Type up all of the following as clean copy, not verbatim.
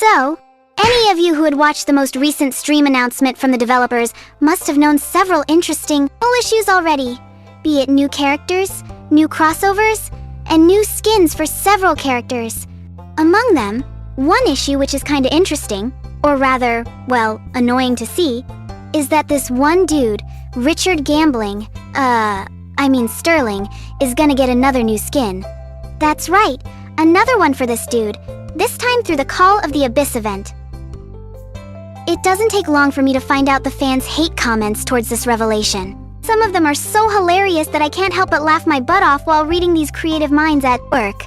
So, any of you who had watched the most recent stream announcement from the developers must have known several interesting issues already, be it new characters, new crossovers, and new skins for several characters. Among them, one issue which is kinda interesting, or rather, well, annoying to see, is that this one dude, Richard Sterling, is gonna get another new skin. That's right, another one for this dude, this time through the Call of the Abyss event. It doesn't take long for me to find out the fans' hate comments towards this revelation. Some of them are so hilarious that I can't help but laugh my butt off while reading these creative minds at work.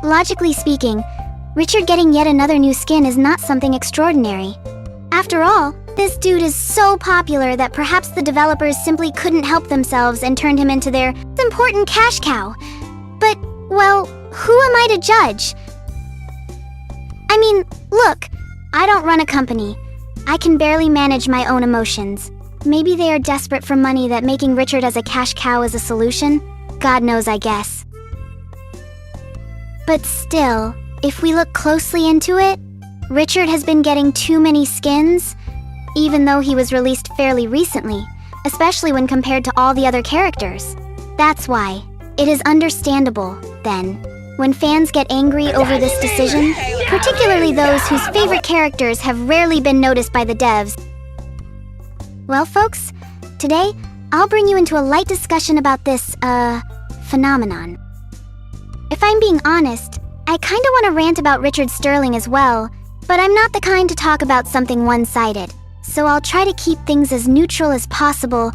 Logically speaking, Richard getting yet another new skin is not something extraordinary. After all, this dude is so popular that perhaps the developers simply couldn't help themselves and turned him into their important cash cow. But, well, who am I to judge? I mean, look, I don't run a company. I can barely manage my own emotions. Maybe they are desperate for money that making Richard as a cash cow is a solution? God knows, I guess. But still, if we look closely into it, Richard has been getting too many skins, even though he was released fairly recently, especially when compared to all the other characters. That's why it is understandable, then, when fans get angry over this decision, particularly those whose favorite characters have rarely been noticed by the devs. Well, folks, today, I'll bring you into a light discussion about this, phenomenon. If I'm being honest, I kinda wanna rant about Richard Sterling as well, but I'm not the kind to talk about something one-sided, so I'll try to keep things as neutral as possible,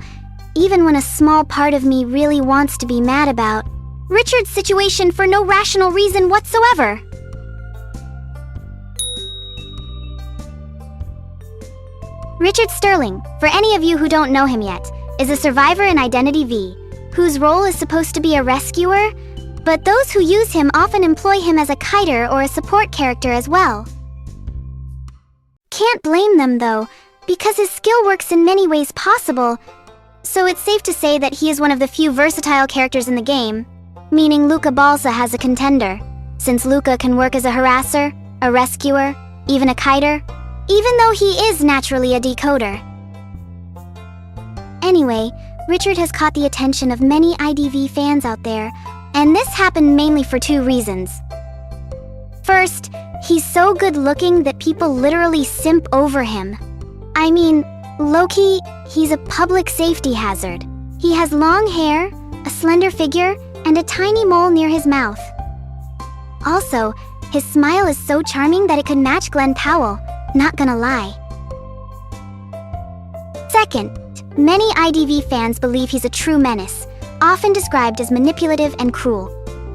even when a small part of me really wants to be mad about Richard's situation for no rational reason whatsoever. Richard Sterling, for any of you who don't know him yet, is a survivor in Identity V, whose role is supposed to be a rescuer, but those who use him often employ him as a kiter or a support character as well. Can't blame them though, because his skill works in many ways possible, so it's safe to say that he is one of the few versatile characters in the game, meaning Luca Balsa has a contender, since Luca can work as a harasser, a rescuer, even a kiter, even though he is naturally a decoder. Anyway, Richard has caught the attention of many IDV fans out there, and this happened mainly for two reasons. First, he's so good looking that people literally simp over him. I mean, low-key, he's a public safety hazard. He has long hair, a slender figure, and a tiny mole near his mouth. Also, his smile is so charming that it could match Glenn Powell, not gonna lie. Second, many IDV fans believe he's a true menace, often described as manipulative and cruel.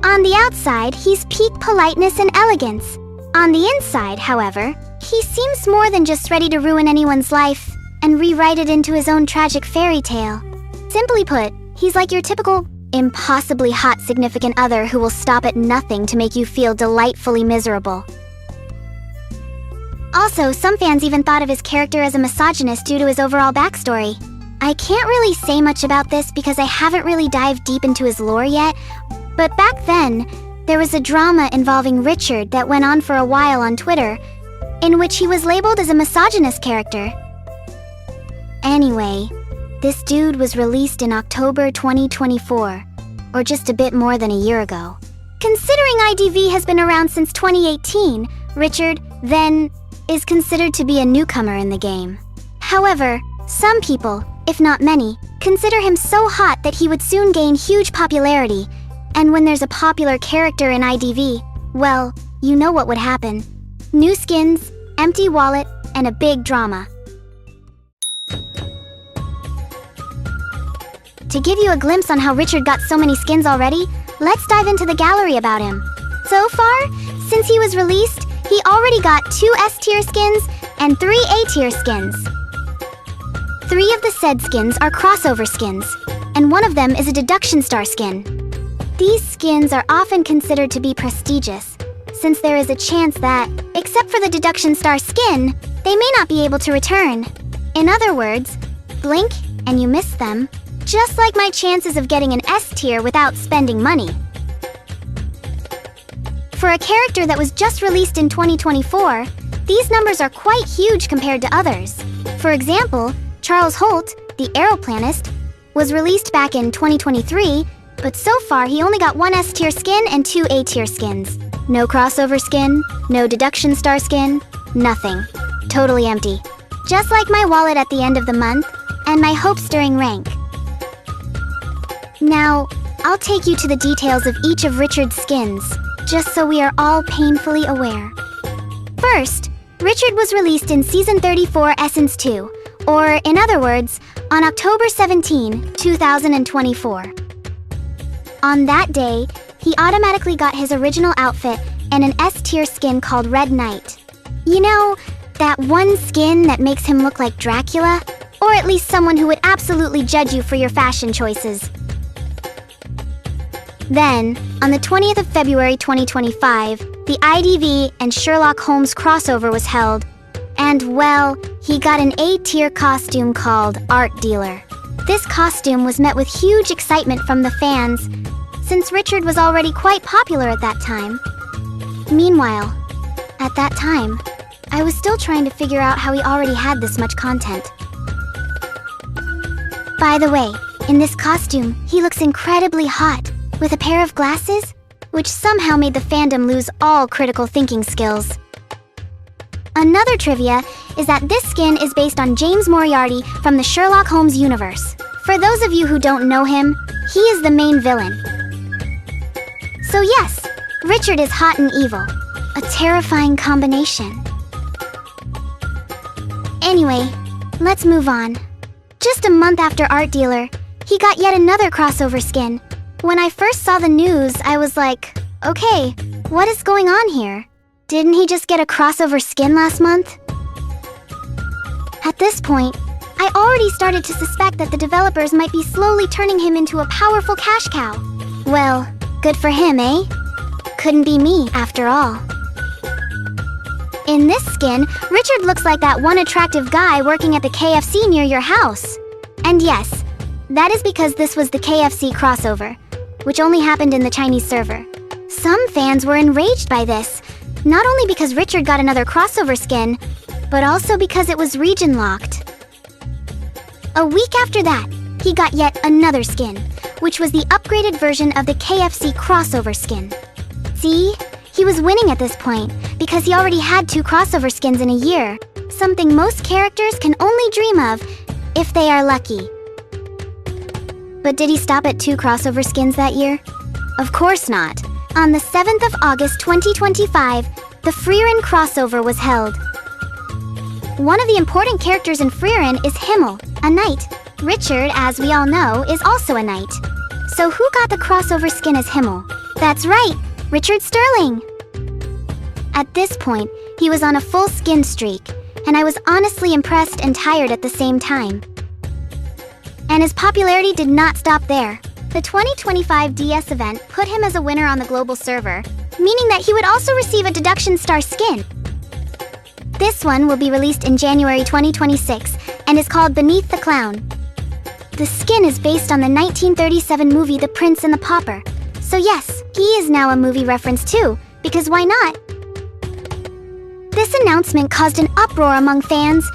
On the outside, he's peak politeness and elegance. On the inside, however, he seems more than just ready to ruin anyone's life and rewrite it into his own tragic fairy tale. Simply put, he's like your typical impossibly hot significant other who will stop at nothing to make you feel delightfully miserable. Also, some fans even thought of his character as a misogynist due to his overall backstory. I can't really say much about this because I haven't really dived deep into his lore yet, but back then, there was a drama involving Richard that went on for a while on Twitter, in which he was labeled as a misogynist character. Anyway, this dude was released in October 2024, or just a bit more than a year ago. Considering IDV has been around since 2018, Richard, then, is considered to be a newcomer in the game. However, some people, if not many, consider him so hot that he would soon gain huge popularity, and when there's a popular character in IDV, well, you know what would happen. New skins, empty wallet, and a big drama. To give you a glimpse on how Richard got so many skins already, let's dive into the gallery about him. So far, since he was released, he already got 2 S-tier skins and 3 A-tier skins. 3 of the said skins are crossover skins, and one of them is a deduction star skin. These skins are often considered to be prestigious, since there is a chance that, except for the deduction star skin, they may not be able to return. In other words, blink and you miss them, just like my chances of getting an S tier without spending money. For a character that was just released in 2024, these numbers are quite huge compared to others. For example, Charles Holt, the Aeroplanist, was released back in 2023, but so far he only got 1 S-tier skin and 2 A-tier skins. No crossover skin, no deduction star skin, nothing. Totally empty. Just like my wallet at the end of the month, and my hope-stirring rank. Now, I'll take you to the details of each of Richard's skins, just so we are all painfully aware. First, Richard was released in Season 34 Essence 2, or in other words, on October 17, 2024. On that day, he automatically got his original outfit and an S-tier skin called Red Knight. You know, that one skin that makes him look like Dracula? Or at least someone who would absolutely judge you for your fashion choices. Then, on the 20th of February 2025, the IDV and Sherlock Holmes crossover was held, and well, he got an A-tier costume called Art Dealer. This costume was met with huge excitement from the fans, since Richard was already quite popular at that time. Meanwhile, at that time, I was still trying to figure out how he already had this much content. By the way, in this costume, he looks incredibly hot, with a pair of glasses, which somehow made the fandom lose all critical thinking skills. Another trivia is that this skin is based on James Moriarty from the Sherlock Holmes universe. For those of you who don't know him, he is the main villain. So yes, Richard is hot and evil. A terrifying combination. Anyway, let's move on. Just a month after Art Dealer, he got yet another crossover skin. When I first saw the news, I was like, okay, what is going on here? Didn't he just get a crossover skin last month? At this point, I already started to suspect that the developers might be slowly turning him into a powerful cash cow. Well, good for him, eh? Couldn't be me, after all. In this skin, Richard looks like that one attractive guy working at the KFC near your house. And yes, that is because this was the KFC crossover, which only happened in the Chinese server. Some fans were enraged by this, not only because Richard got another crossover skin, but also because it was region-locked. A week after that, he got yet another skin, which was the upgraded version of the KFC crossover skin. See? He was winning at this point, because he already had 2 crossover skins in a year, something most characters can only dream of if they are lucky. But did he stop at 2 crossover skins that year? Of course not. On the 7th of August 2025, the Frieren crossover was held. One of the important characters in Frieren is Himmel, a knight. Richard, as we all know, is also a knight. So who got the crossover skin as Himmel? That's right, Richard Sterling! At this point, he was on a full skin streak, and I was honestly impressed and tired at the same time. And his popularity did not stop there. The 2025 DS event put him as a winner on the global server, meaning that he would also receive a deduction star skin. This one will be released in January 2026 and is called Beneath the Clown. The skin is based on the 1937 movie The Prince and the Pauper. So yes, he is now a movie reference too, because why not? This announcement caused an uproar among fans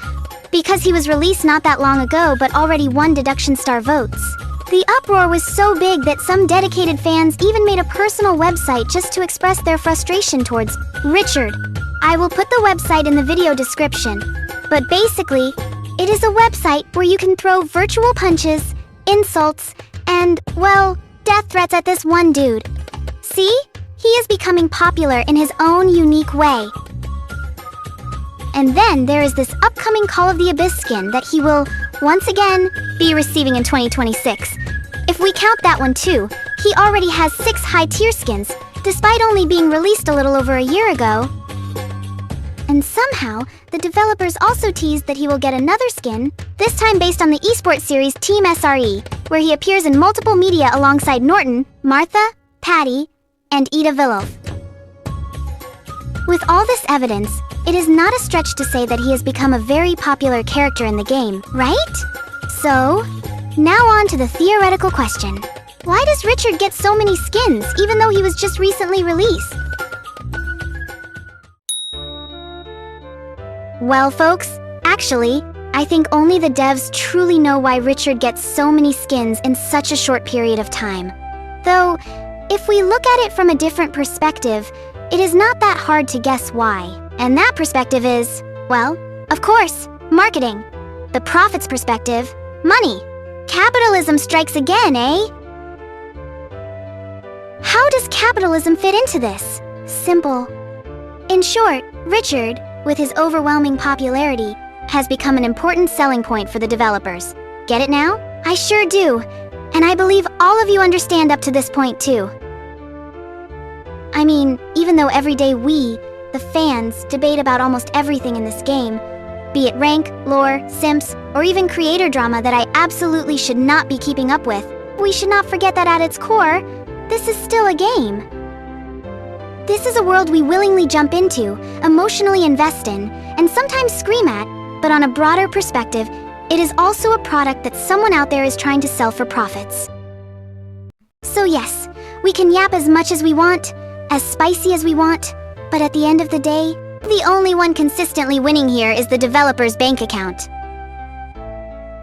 because he was released not that long ago but already won deduction star votes. The uproar was so big that some dedicated fans even made a personal website just to express their frustration towards Richard. I will put the website in the video description, but basically, it is a website where you can throw virtual punches, insults, and, well, death threats at this one dude. See? He is becoming popular in his own unique way. And then there is this upcoming Call of the Abyss skin that he will, once again, be receiving in 2026. If we count that one too, he already has 6 high-tier skins, despite only being released a little over a year ago. And somehow, the developers also teased that he will get another skin, this time based on the esports series Team SRE, where he appears in multiple media alongside Norton, Martha, Patty, and Ida Villoff. With all this evidence, it is not a stretch to say that he has become a very popular character in the game, right? So, now on to the theoretical question. Why does Richard get so many skins, even though he was just recently released? Well, folks, actually, I think only the devs truly know why Richard gets so many skins in such a short period of time. Though, if we look at it from a different perspective, it is not that hard to guess why. And that perspective is, well, of course, marketing. The Prophet's perspective, money. Capitalism strikes again, eh? How does capitalism fit into this? Simple. In short, Richard, with his overwhelming popularity, has become an important selling point for the developers. Get it now? I sure do. And I believe all of you understand up to this point too. I mean, even though every day we, the fans, debate about almost everything in this game, be it rank, lore, simps, or even creator drama that I absolutely should not be keeping up with, we should not forget that at its core, this is still a game. This is a world we willingly jump into, emotionally invest in, and sometimes scream at, but on a broader perspective, it is also a product that someone out there is trying to sell for profits. So yes, we can yap as much as we want, as spicy as we want, but at the end of the day, the only one consistently winning here is the developer's bank account.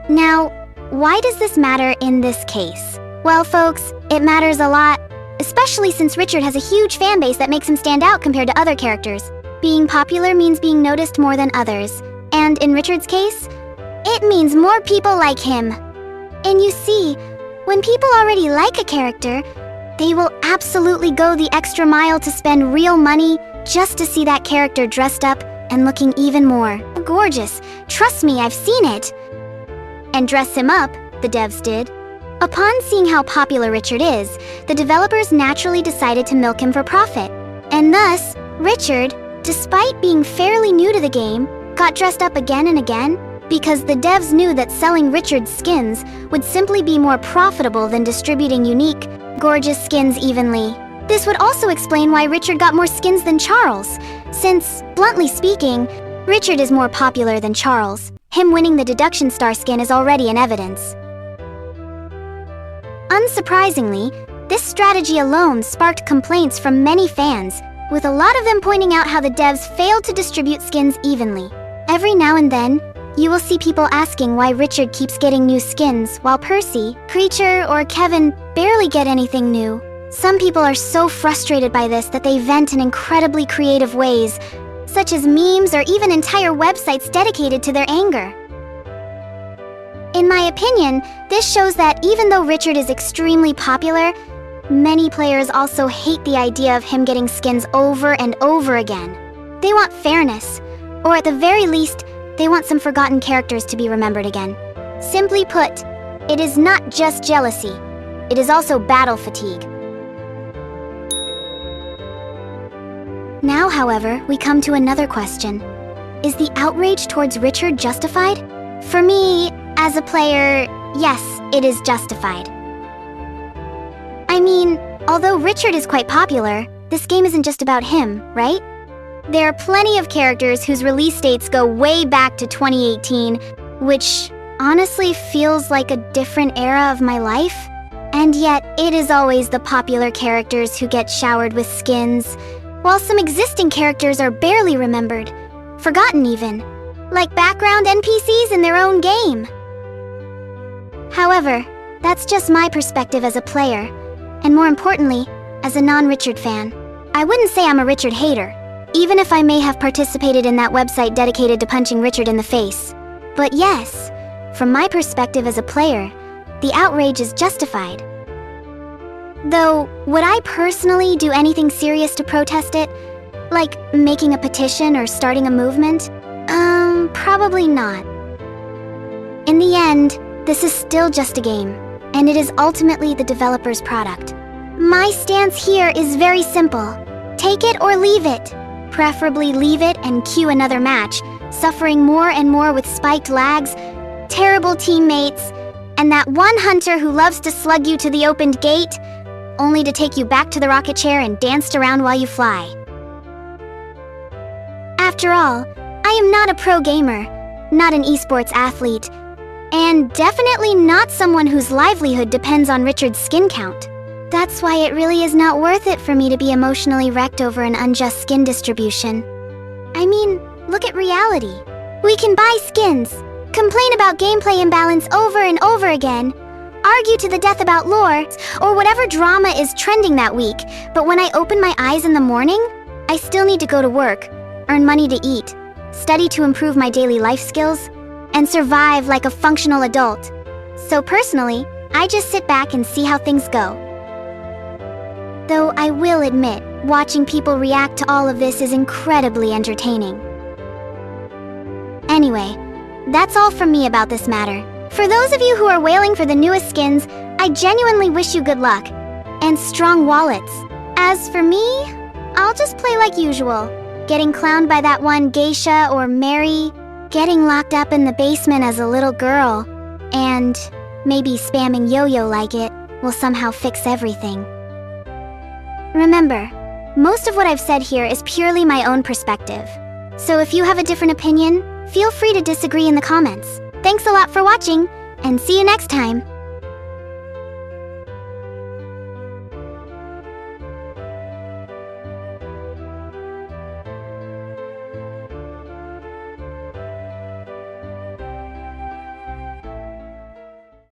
Now, why does this matter in this case? Well, folks, it matters a lot, especially since Richard has a huge fanbase that makes him stand out compared to other characters. Being popular means being noticed more than others, and in Richard's case, it means more people like him. And you see, when people already like a character, they will absolutely go the extra mile to spend real money just to see that character dressed up and looking even more gorgeous. Trust me, I've seen it. And dress him up, the devs did. Upon seeing how popular Richard is, the developers naturally decided to milk him for profit. And thus, Richard, despite being fairly new to the game, got dressed up again and again because the devs knew that selling Richard's skins would simply be more profitable than distributing unique, gorgeous skins evenly. This would also explain why Richard got more skins than Charles, since, bluntly speaking, Richard is more popular than Charles. Him winning the Deduction Star skin is already in evidence. Unsurprisingly, this strategy alone sparked complaints from many fans, with a lot of them pointing out how the devs failed to distribute skins evenly. Every now and then, you will see people asking why Richard keeps getting new skins, while Percy, Creature, or Kevin barely get anything new. Some people are so frustrated by this that they vent in incredibly creative ways, such as memes or even entire websites dedicated to their anger. In my opinion, this shows that even though Richard is extremely popular, many players also hate the idea of him getting skins over and over again. They want fairness, or at the very least, they want some forgotten characters to be remembered again. Simply put, it is not just jealousy, it is also battle fatigue. Now, however, we come to another question. Is the outrage towards Richard justified? For me, as a player, yes, it is justified. I mean, although Richard is quite popular, this game isn't just about him, right? There are plenty of characters whose release dates go way back to 2018, which honestly feels like a different era of my life. And yet, it is always the popular characters who get showered with skins, while some existing characters are barely remembered, forgotten even, like background NPCs in their own game. However, that's just my perspective as a player, and more importantly, as a non-Richard fan. I wouldn't say I'm a Richard hater, even if I may have participated in that website dedicated to punching Richard in the face. But yes, from my perspective as a player, the outrage is justified. Though, would I personally do anything serious to protest it? Like making a petition or starting a movement? Probably not. In the end, this is still just a game, and it is ultimately the developer's product. My stance here is very simple. Take it or leave it. Preferably leave it and queue another match, suffering more and more with spiked lags, terrible teammates, and that one hunter who loves to slug you to the opened gate, only to take you back to the rocket chair and dance around while you fly. After all, I am not a pro gamer, not an esports athlete, and definitely not someone whose livelihood depends on Richard's skin count. That's why it really is not worth it for me to be emotionally wrecked over an unjust skin distribution. I mean, look at reality. We can buy skins, complain about gameplay imbalance over and over again, argue to the death about lore, or whatever drama is trending that week, but when I open my eyes in the morning, I still need to go to work, earn money to eat, study to improve my daily life skills, and survive like a functional adult. So personally, I just sit back and see how things go. Though I will admit, watching people react to all of this is incredibly entertaining. Anyway, that's all from me about this matter. For those of you who are wailing for the newest skins, I genuinely wish you good luck, and strong wallets. As for me, I'll just play like usual, getting clowned by that one geisha or Mary, getting locked up in the basement as a little girl, and maybe spamming yo-yo like it will somehow fix everything. Remember, most of what I've said here is purely my own perspective. So if you have a different opinion, feel free to disagree in the comments. Thanks a lot for watching, and see you next time!